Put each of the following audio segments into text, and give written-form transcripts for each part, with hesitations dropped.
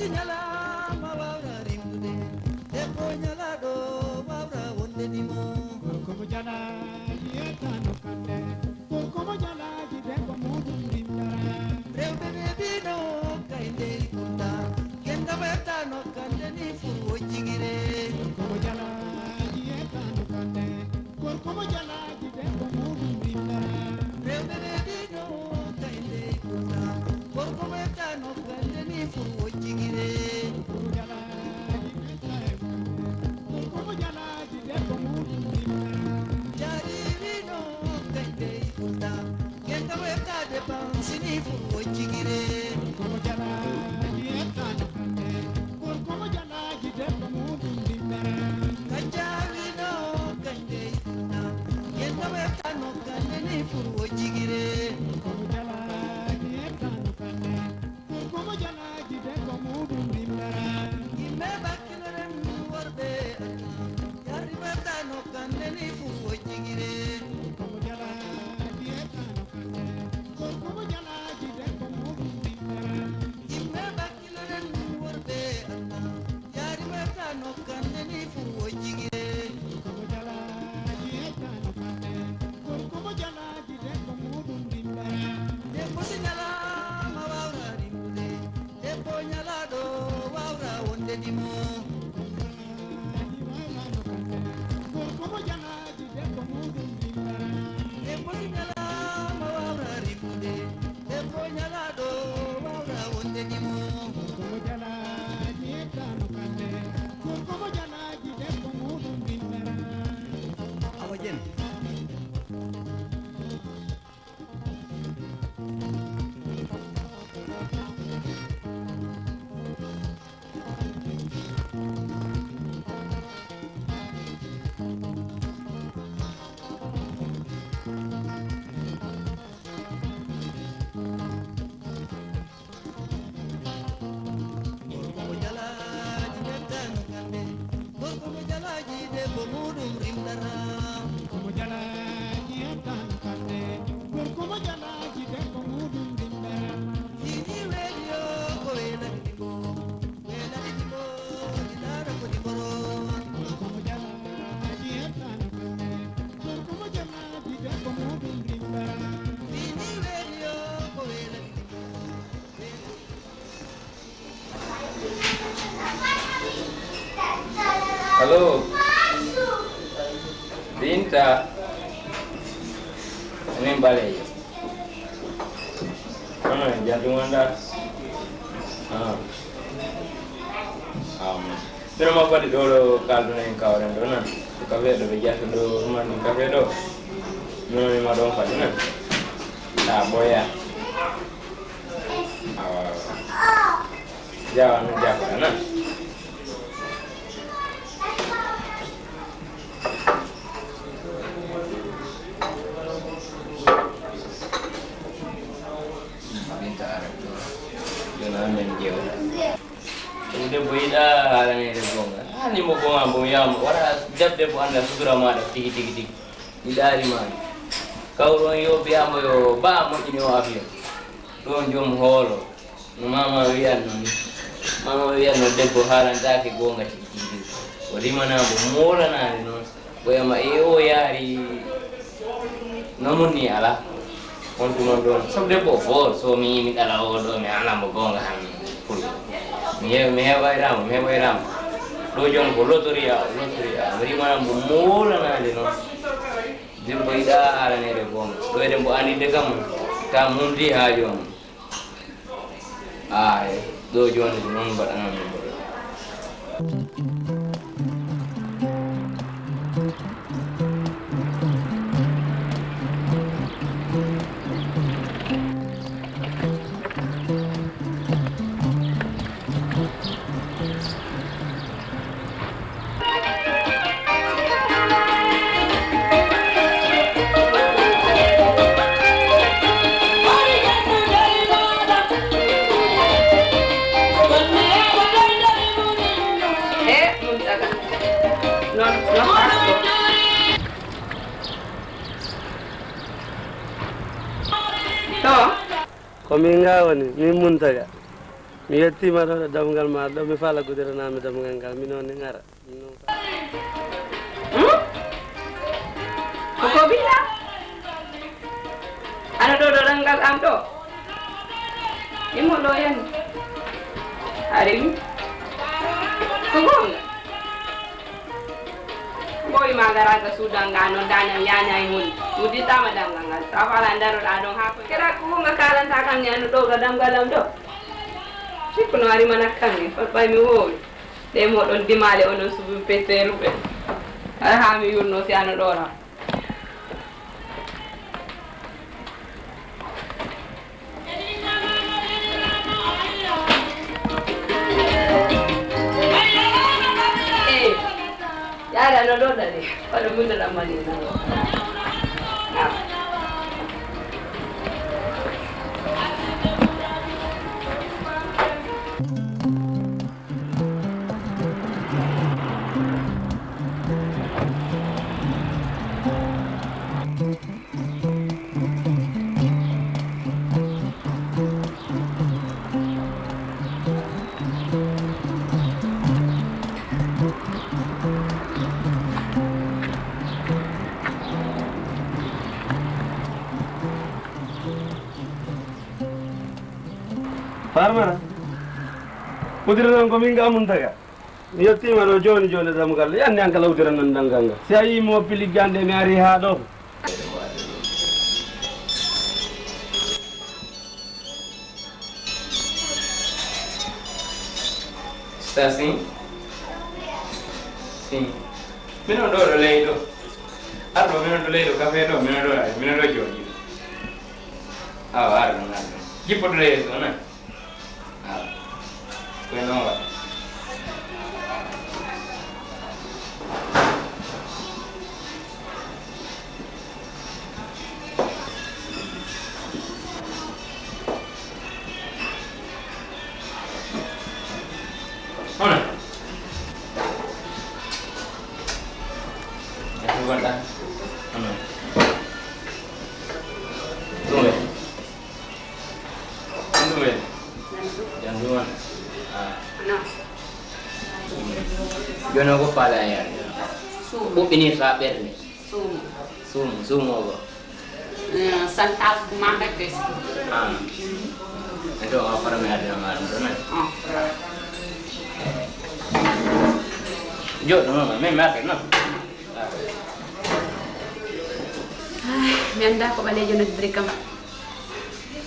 sinyala mawara rimde debbo nyalado wawra wonde dimo Komo jala yeta no kande komo jala debbo mudu rimdara rewbe be bino kainde kunda kenda weta no kande ni furu jigire komo jala yeta no kande komo jala debbo mudu rimdara rewbe be bino kainde kunda komo weta no kande ni furu jigire komo jala yeta komo jala debbo mudu rimdara jari bino kainde kunda kenda weta de pansini furu jigire komo jala yeta no kande komo jala debbo mudu rimdara kajavino kande kunda kenda weta no kande ni furu jigire komo jala yeta no kande komo jala debbo mudu rimdara Imbe bakileren warbe yari weta no kande ni furu jigire komo jala yeta no kande komo jala debbo mudu rimdara Imbe bakileren warbe yari weta no kande ni furu jigire komo jala yeta no kande komo jala debbo mudu rimdara debbo sinyala mawara rimde debbo nyalado wawra wonde dimo komo jala debbo mudu rimdara debbo sinyala mawara rimde debbo nyalado wawra wonde dimo komo jala yeta no kande komo jala debbo mudu rimdara awajen komo jala yeta no kande komo jala debbo mudu rimdara komo jala yeta no kande komo jala debbo mudu rimdara Halo, Binta, ini balik. Jantung anda. Terus mau pada dulu kalau yang kau orang dona, kafe do biasa do rumah di kafe do. Nono ni madong pada na. Tak boya. Jangan jangan na. Udah beda halnya itu bunga. Ni mau bunga bunga, orang jab deh anda segera mana tiki. Di dari mana? Kau orang yo biar mau yo, bah mau ini wafi. Don jom holo. Mama wian deh buharan tak ke bunga tiki. Odi mana bumura nari non. Boya ma iyo yari. Namun ni ala. Kontunon don. Sabde bofol so mi mitala odo mi alam bunga hani. Mehe bayram lo jong ko lotoria bari manam bo mola na de no dem bayda ala ne de bom do dem bo andi de kam mundi ha jom ay do jon non badana Kominga wani mi muntaga mi yettima ɗo damgal ma ɗo mi faala gudiranami damgal ngal mi noon ngara koko bila ana ɗo ɗoɗangal am ɗo imo ɗo yan arimi ko gonga boy magaraga sudanga no dañam yañay woni wudditama damgal ngal sa fala daroɗa ɗon ha kira ko gonga kalanta kam ni ano ɗo ɗo damgal am ɗo sikku no ari mana kanni fot ɓay mi wowi ɗe moɗon dimale onon subu petteruɓe ara ha mi yurno si ano ɗora Yara no ɗo ɗaɗe waɗa mundaɗam manina Farmana udiranan ko min gamun taga mi yettima ɗo joni joni damgal yanni an kala udiranan dangal ngal si a yimo pili gande mi ari ha ɗo Sim. Sim. Mino do lei do. Ardo mino do lei do cafe do mino do jogi. Ardo na. Tipo do lei do na. Bueno, va. Mana? Ya, guarda. Mana? Tunggu. Tunggu. Jangan duluan. Jono ko pala yan. Bu ini saber ni. Sumo go. Santal kumanda kes. Itu apa namanya ada nama itu na? Jo, no, me market no. Mi anda ko balejo nagbrikam.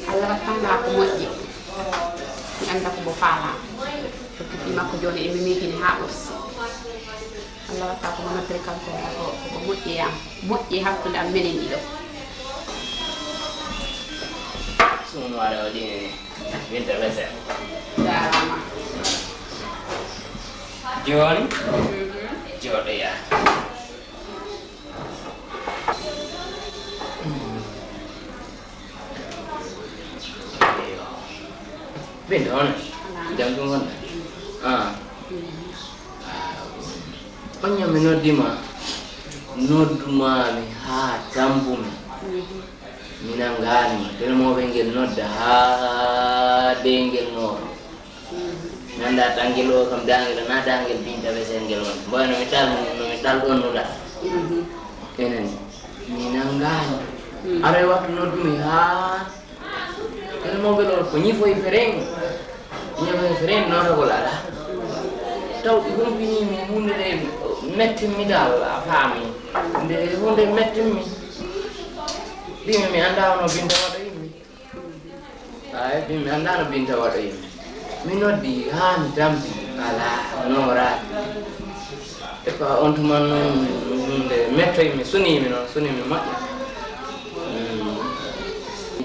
Allah tanga ko moƴƴi. Mi anda ko bo faala. Tokki makko joni e mi mitini ha ɓursi. Allah watta ko monottiri kanko ko moƴƴi yam. Moƴƴi hakkude am menen ɗiɗo. Sumo ada di winter weather. Jarama. Joni? Jodo ya. Benar. Jangan Panya menodima. Noduma mi ha tambumi. Minangani. Telmo bengel nodda ha dengel noro. Nanda tanggilo kam dangil na dangil binta besengel on boy no metal on no da enen minangani are wat no dumi ha el mobile ko ni foi fereng no rogola taw dum bini mi hunde metti mi dal fami de hunde metti mi bimi mi anda no binta wada yimmi ay bimi anda no binta wada yimmi Mino di han dambi ala nora. Eko on tuman de metri mi suni mi makya.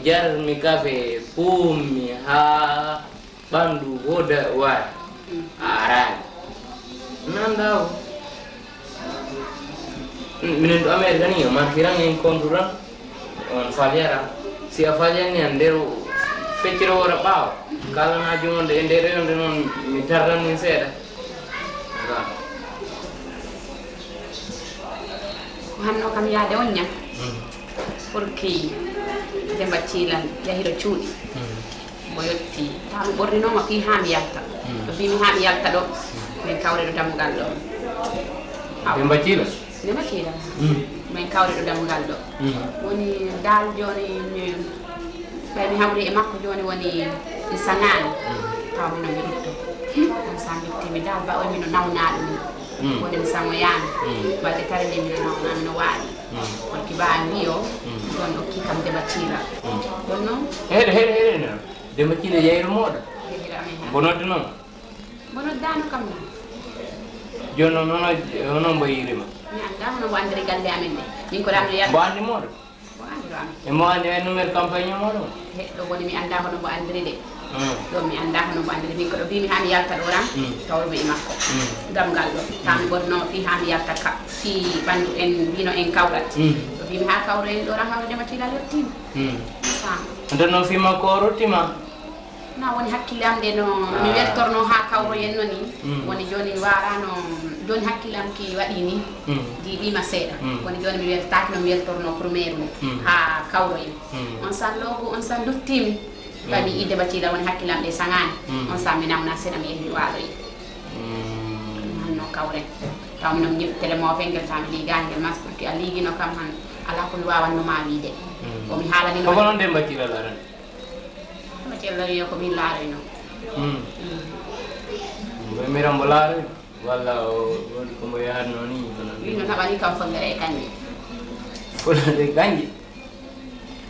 Jar mi kafe pumi ha bandu hoda wa aran. Nandau. Minen do Amerika ni markirang yang konduran on faljara. Si afaljan ni andero feciro ora pao. Kalau ngaju de endere non mi tarran ni seda. Hanno kam yaade on ñam. Pour ki demba cilan yahiro cuuɗi. ko yotti taw ɓorninoma fi ha mi yalta to fimi ha mi yalta ɗo min kawre ɗo dammugal ɗo Demba Cila Demba Cila min kawre ɗo dammugal ɗo woni dal joni ɓaymi hawri e makko joni woni mi saŋani taw mino mi rutto on sa jottimi dal ba o mino nawnaɗo min woni mi saŋoyani balɗe tare nde mino nawna mino waaɗi on kiba wi o ɗon okki kam Demba Cila ɗon noon heɗe no Demba Cila yeyro moɗo bonodde noon bonoddano kam na joni noon onon mbo yirima mi anda hono mo andiri galle amen ɗe min ko ɗamno yalta mbo andi moɗo mo andiro amen e mo andi ay numéro campagne moɗo he ɗo woni mi anda hono mo andiri de ɗo mi anda hono mo andiri min ko ɗo mbimi ha mi yalta ɗo ram tawrumi e makko damgal ɗo tami ɓorno fi ha mi yalta ka fi ɓandu en wino en kawrat ɗo mbimi ha kawro en ɗo ram hawre Demba Cila yettima sam nden noon fi makko o rottima na woni hakkille am nde no mi weltorno ha kawro en no ni woni joni mi warano joni hakkille am ki waɗi ni jiiɓima seeɗa woni joni mi weltaki no mi weltorno premiére ni ha kawro en on san loogo on san dottimi ɓami i Demba Cila woni hakkille am ɗe saŋani on san mi namna seeɗa mi yehi mi waaloyi hanno kawren taw mino ñiftele mofe ngel tami ligani ngel mas pour que a ligino kam han ala ko mi wawannoma wiide o mi haalanino koko noon Demba Cila laran Demba Cila yo ko min laaroyno miran mbo laaroy walla woni kombo yahatno ni wino naɓani kam follere e kanƴe follere kanƴe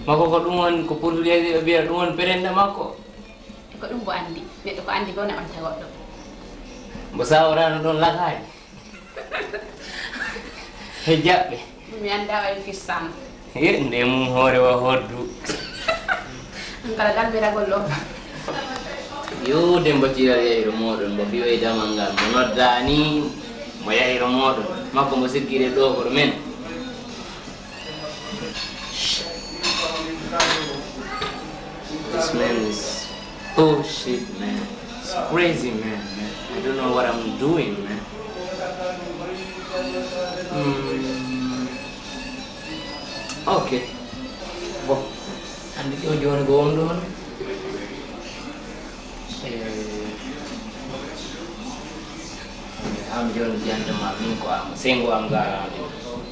makko ko ɗum won ko portugais ɓe mbiya ɗum won perenda makko ko ɗum bo andi neɗɗo ko andi ko naɓanta goɗɗo mbo saworano ɗon lakaji he jaɓɓe mi anda wayi fissama e nde mum hoore wa hoddu an kala dalmiragol ɗo yo Demba Cila yeyro moɗon mbo fiyo e damal ngal mo nodda ni mo yeyro moɗon makko mbo sikkire ɗo koɗo men this man is bullshit, man. It's crazy, man. I don't know what I'm doing, man. Okay. Well, and you want to go on doing? I'm John Gentleman, I'm single, I'm going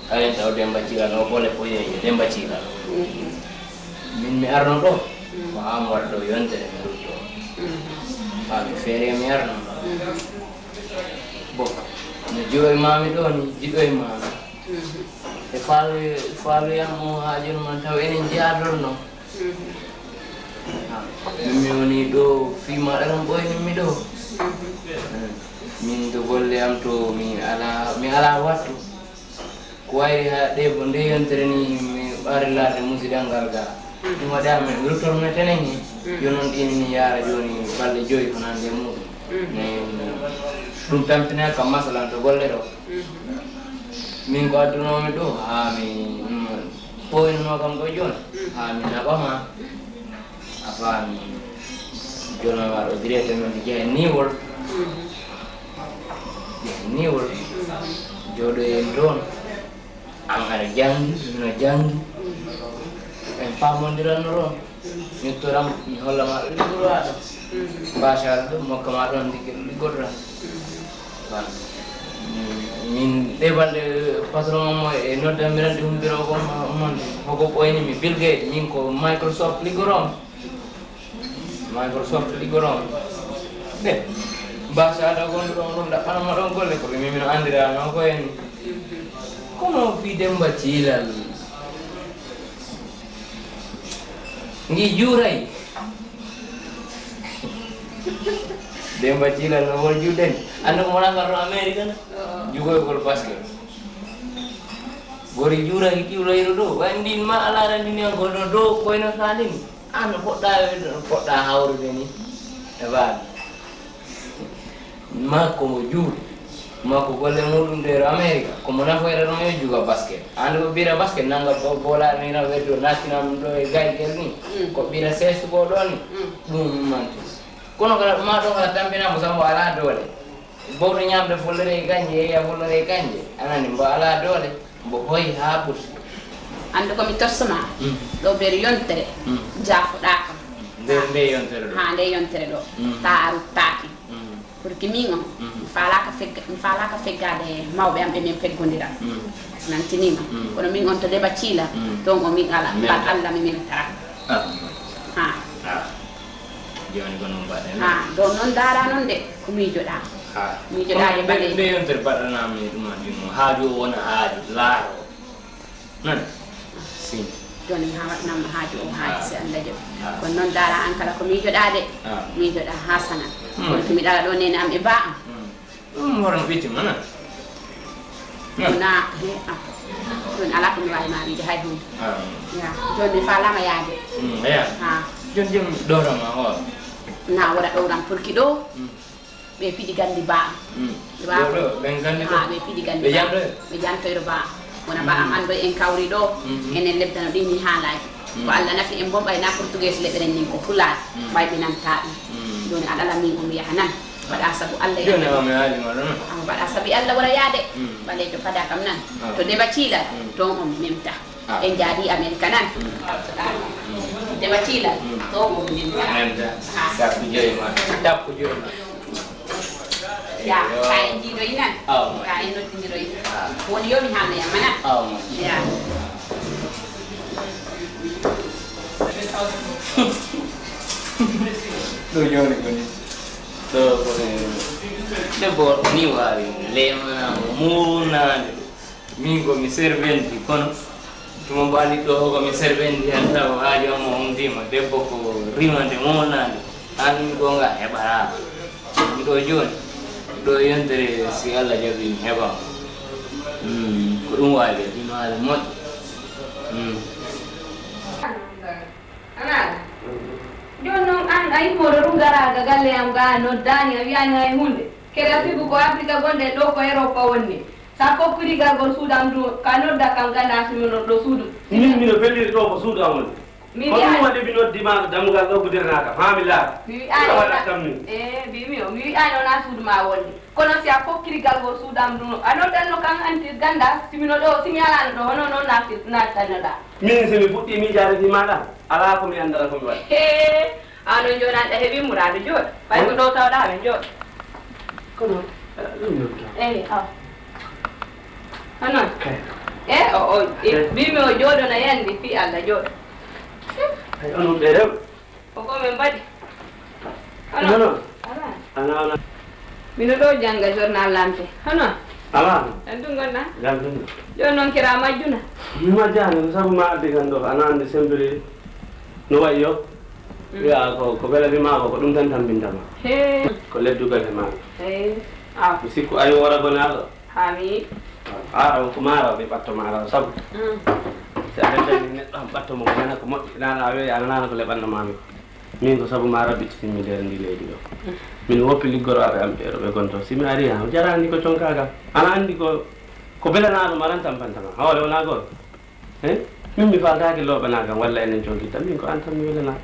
kalian tahu Demba Cila no boleh punya Demba Cila. Min mi arno do, paham wardo yonte meruto. Kami feri mi arno. Bo, ni jual mami do ni jual mami. Falu yang mau hajar mantau ini jadul no. Mi oni do fima dalam boy ni mi do. Min do boleh am to mi ala waktu. Kuai de bonde yontere ni mi bari laade musidangal ga dum wada men rutor me teneni yonon ini yara joni balde joyi konande mudum ne dum tampina kam masalan to golle do min ko aduno mi do ha mi poin no kam go jon ha mi na bama apa mi jona waro direte men je ni wor jodo en don ang ada jangi, na jangi, en pamondiran ron, itu orang hola malu ligurado, bahasa itu mau kemarin dikit ligurado, min depan de pasron mau noda miran di humbiro ko man, hoko ko ini mi Bill Gates, min ko Microsoft ligorom, deh, bahasa ada gondrong tak pernah marong gol, kalau mi mina andira no ko ini. Kono fi Demba Cila ngi juray Demba Cila no wol juden anda mo na karo Amerika na jugo ko basket gori juray ki ulay do wandin ma ala din yang godo do ko ina salin anda poda hawru ni eba ma ko mo jur mako golle mudum der America ko mona fayra no yo juga basket ando bira basket nanga bola ni na wedo natina do e gay ni ko bira sesu go doni dum man kono kala ma do kala tampina mo sambo ala dole bodo nyamde follere ganje ya follere ganje anani mbo ala dole mbo hoy habus ando ko mi tossama do ber yontere jafuda kam nde yontere ɗo ha nde yontere ɗo ta aru taati pour que min on mi falaka feggade mawɓe am ɓe min peggodira nantinima kono min on to deɓa ciila ton o min ala ngal allah mi memtara ha joni ko noon mbaɗen ha ɗon noon daara noon de ko miijoɗa miijoɗaɗe ɓaɗe ɓe yontere baɗanami ɗumanɗino haaju o wona haaju laaro nan sin joni mi ha waɗnamma haaju o haaji si allah jaɓi kono noon daara an kala ko miijoɗade miijoɗa ha sana kono to mi ɗala ɗo nene am e ba am ɗum hono ɓittima nan na joni ala ko mi wawi ma wiide hay hunde ya joni mi falama yaade eya ha joni jom ɗorama o na waɗa ɗowran pour que ɗo ɓe piɗi gandi ba am ɓen gandi ha ɓe piɗi gandi ɓe jantoyo ɓe jantoyro ba am wona ba am anndo en kawri ɗo enen lebdano ɗini haalaji ko allah nafi en bombay na portugais leɓeren nin ko fulaaɗe ɓayɓe nanta ɗum joni aɗa ala min omi yaha nan waɗa sabu allah joni ami haalima ɗo noon waɗa sabi allah wara yaade ɓalejo fada kam nan to deɓa ciilal ton omi memta en jaadi amérique nan deɓa ciilal ton omi memta sappo joyi ma tappo joyi ma ya ka en jiiɗoyi nan ka en noddiniroyi woni yomi haalnayamma nan ya ɗo joni koni ɗo kone debbo ni wawi lemanamo murnade min komi serventi kono tuma mbaɗi ɗo komi serventi hen taw haaji omo on dima debbo ko rimande murnade hanmi gonga heɓata ɗo joni ɗo yontere si allah jaɓi mi heɓam ko ɗum wawi ɗum haala moƴƴo joni noon an a yimmoɗo ɗum garaga galle am ga noddani a wiyani hay hunde kede a figu ko afrique gonɗen ɗo ko europe wonni sa fokkiri gargol suudam du ka nodda kam ganda simino ɗo suudu min mino belliri ɗo ko suudu am woni ko ɗum waɗi mi noddima dammugal ɗoggodirna kam ha mi laara mi waɗat kam min mbimi o mi wi'ani ona suudu ma wonni kono si a fokkiri galgol suudam du a noddanno kan anti ganda simino ɗo simi alano ɗo hono noon nattanoɗa min somi fuɗɗi miijaade ti maɗa ala komi andara komi waɗi ano jonaɗa heeɓi murade jooɗo ɓay ko ɗo tawɗa ɓe jooɗo kono ɗum nodda eyi aw honon o mbimi o jooɗona yandi fi allah jooɗo ay onon ɓe rew o komin mbaɗi nonon ana mino ɗo jangga journal lamte honon ala en ɗum gonɗa jam ɗum joni noon kira majjuna mi majjani sabu ma addi kan ɗo ana andi sembiri no wayi yo wiya ko ɓelani mako ko ɗum tan tambintama ko leddugal e maɗa aw mi sikku ayi wora gonaɗo hami ara ko maaro ɓe ɓatto maaro sabu si a heddani neɗɗo am ɓatto mo nana ko moƴƴi nana a weeyi ana nana ko leɓanno mami ko min ko sabu ma rabbitinmi nder ndi leydi ɗo min woppi liggoroɓe am ɓeeɗo ɓe gonto simi ari ha jarani ko conkagam ana andi ko belanaɗo maran tampantama hawle wona goto e min mi fataki loɓanagam walla enen conkitta min ko an tan mi welanaɗo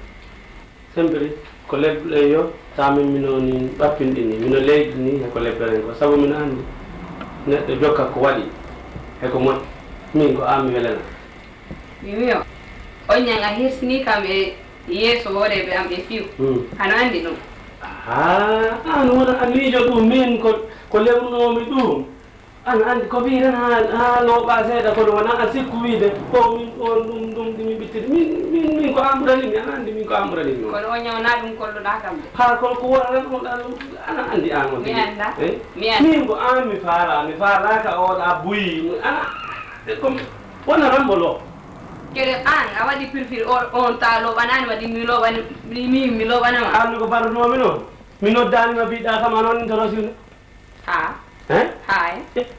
sembiri ko lebbuɗo en yo tamin minoni ɓappinɗi ni mino leydi ni eko lebberen ko sabu mino andi neɗɗo jokka ko waɗi eko moƴƴi min ko an mi welana mimi o on ñang a hirsini kam e yeeso woreɓe am ɓe fiw hano andi ɗum an wona a miijo ɗum min ko lewnomi ɗum an andi ko wi tan ha looɓa seeɗa kono wona a sikku wiide o min on ɗum ɗimi ɓittide min ko an ɓuranimi an andi min ko an ɓuranimi kono o ñawna ɗum kolluɗa kam de ha ko wona tan oɗa ana andi an on mi anda min ko an mi faalaka oɗa buyi ana comme wona rambolo kede an a waɗi pirfir on ta loɓanani waɗi mi loɓanama an ko barnomi noon mi noddanima mbiɗa kam an on torosine ha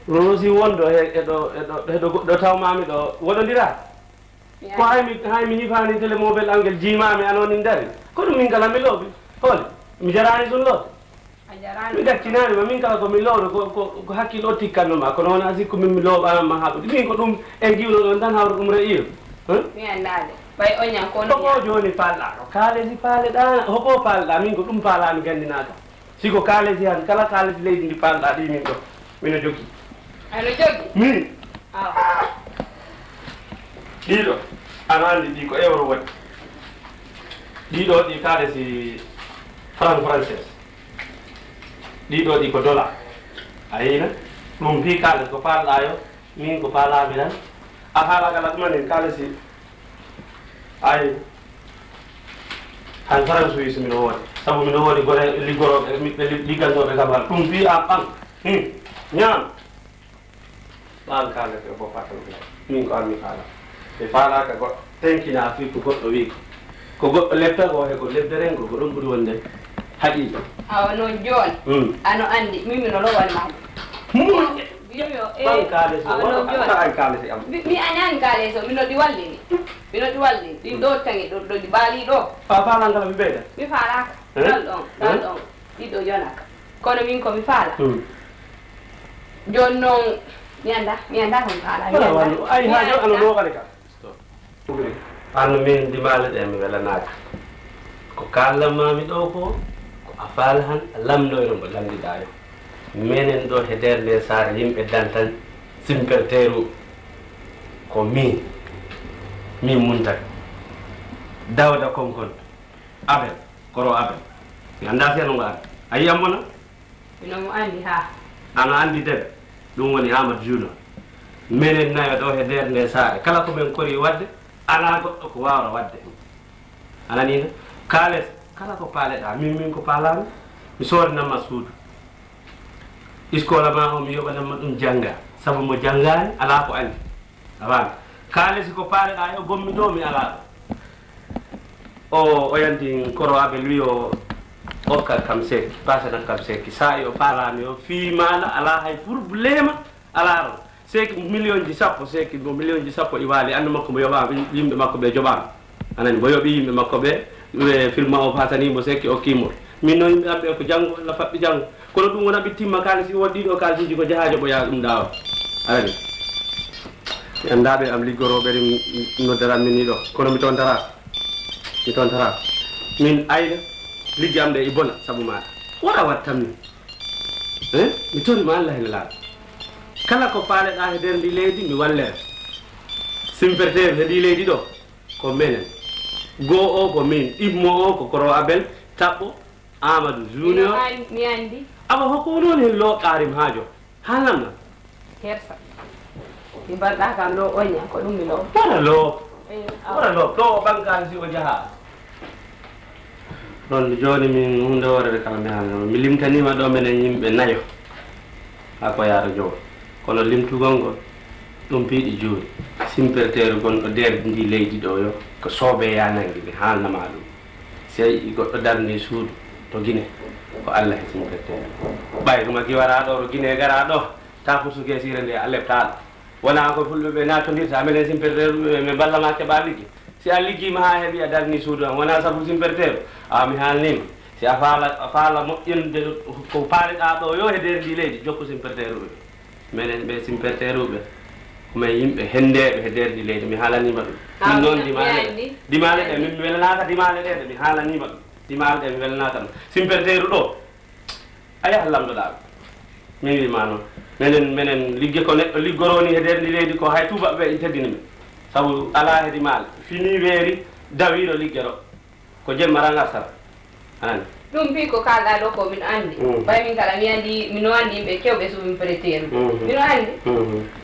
rosi wonɗo eɗo goɗɗo tawmami ɗo woɗodira ko haymi ñifani télé mobile angel jimami anonin dari ko ɗum min kala mi looɓi hoole mi jarani sun looɓe mi gaccinanima min kala komi lowɗo ko hakkille o tikkannoma kono wona sikku min mi looɓanama haɓude min ko ɗum en giwno ɗon tan hawra ɗum re'iyo mi andade ɓay oñan ko hoko joni palɗa kaalesi paaleɗa hoko palɗa min ko ɗum paalami gandinaka siko kaalesi han kala kaalesi leydi ndi palɗa ɗi min ɗo mino jogui ano jogui min ɗiɗo ana andi ɗi ko euro waɗi ɗiɗo ɗi kaale si franc français ɗiɗo ɗi ko dollar a yina ɗum fi kaale ko paalɗa yo min ko paalami tan a haala kala ɗumanin kaale si ay han franc suisse mino woodi sabu mino woodi gore liggoroɓe ɓiɓɓe liggantoɓe kam hal ɗum fi am ɓan ñaam ɓaan kaalete o fof pattanɗa min ko anmi faala ɓe faalaka goɗɗo tenkina fi ko goɗɗo wi ko goɗɗo lebta ko he ko lebderen ko ɗum ɓuri wonde haqiqa awa noon jooni ano anndi min mino lowani maɗum ɓan kaalesi an kaalesi am mi añani kaalesi o mino ɗi wallini ɗin ɗo tangi ɗo ɗi baali ɗo fa faalan kala mi ɓeyda mi faalaka ɗon ɗon ɗiɗo yonaka kono min komi faala joni noon mi anda kon faala ay ha jo ano ɗo kadi ka anno min dimale ɗe mi welanaka ko kallanmami ɗo ko a faala han a lamɗoyno mbo lamdiɗa yo minen ɗo he nder nde saare yimɓe dantan simperteru ko min muntaki dawda konkon abel koro abel mi anda seno ngo anda a yiyammo na mino mo andi ha ano andi deɓe ɗum woni amadou juno minen nayo ɗo he nder nde saare kala ko min kori wadde ala goɗɗo ko wawra wadde ananina kaales kala ko paaleɗa min ko paalami mi sodinamma suudu iskola ma o mi yoɓanamma ɗum jangga sabu mo janggani ala ko andi awami kaalesi ko paaleɗa yo gommi ɗo mi ala o yanti koro abel wi o okka kam sekki pasana kam sekki sa yo paalami o fiimala ala hay probléme ala ron seki million ji sappo seki bo million ji sappo i waali andu makko mo yoɓama yimɓe makko ɓe joɓama anani mo yoɓi yimɓe makko ɓe filma o fatanimo seki o kimol min noon yimɓe amɓe ko janggo walla faɓɓi janggo kono ɗum wona ɓe timma kaalisi woɗɗiɗo kalisiji ko jahajo ɓoya ɗum dawa anani mi andaɓe am liggoroɓe ɗi noddaranmi ni ɗo kono mi tontara min ayna ligge am ɗe i bona saabu maɗa wona wattanmi mi torima allah hen laaɗa kala ko paaleɗa he nder ndi leydi mi wallere simpertere he ndi leydi ɗo ko minen goo o ko min ɗimmo o ko koro abel taɓɓo amadou junior mi andi aba hokko woni hen looqarim haajo haalnamna hersa mi mbaɗɗa kam lo oña ko ɗum mi loo wona loo ɗo o ɓankani si o jaha ɗon joni min hunde worede kala mi haalnama mi limtanima ɗo minen yimɓe nayo ha ko yaara jowo kono limtugol ngol ɗum piiɗi juuri simpertere gonɗo nder ndi leydi ɗo yo ko soobe yanangue mi haalnama ɗum si yi goɗɗo darni suudu to Guinée ko allah e simpertere ɓay ɗuma giwara ɗo to Guinée gara ɗo ta poursugue sire nde a leptaɗo wona ko fulɓe ɓe natodirta minen simpertere mi ballama keɓa liggi si a liggima ha heeɓi a darni suudu am wona saabu simpertere mi haalnima si a faala moƴƴinde ko paaleɗa ɗo yo e nder ndi leydi jokku simpertere uɓe minen ɓe simpertere uɓe komin yimɓe hendeɓe he nder ndi leydi mi haalanima ɗum min noon dimale ɗe min welanaka dimale ɗe mi haalanima ɗum dimale ɗe mi welanaka ɗum simpertere ɗo a yaha lamdoɗa min wima noon minen ligge ko neɗɗo liggoroni he nder ndi leydi ko hay tubaɓe ɓe teddini min saabu ala he dimale fini weeri dawiɗo liggero ko jemmara garsara anani ɗum pi ko kalɗa ɗo ko min andi ɓay min kala mi andi mino andi yimɓe kewɓe so min prétere mino andi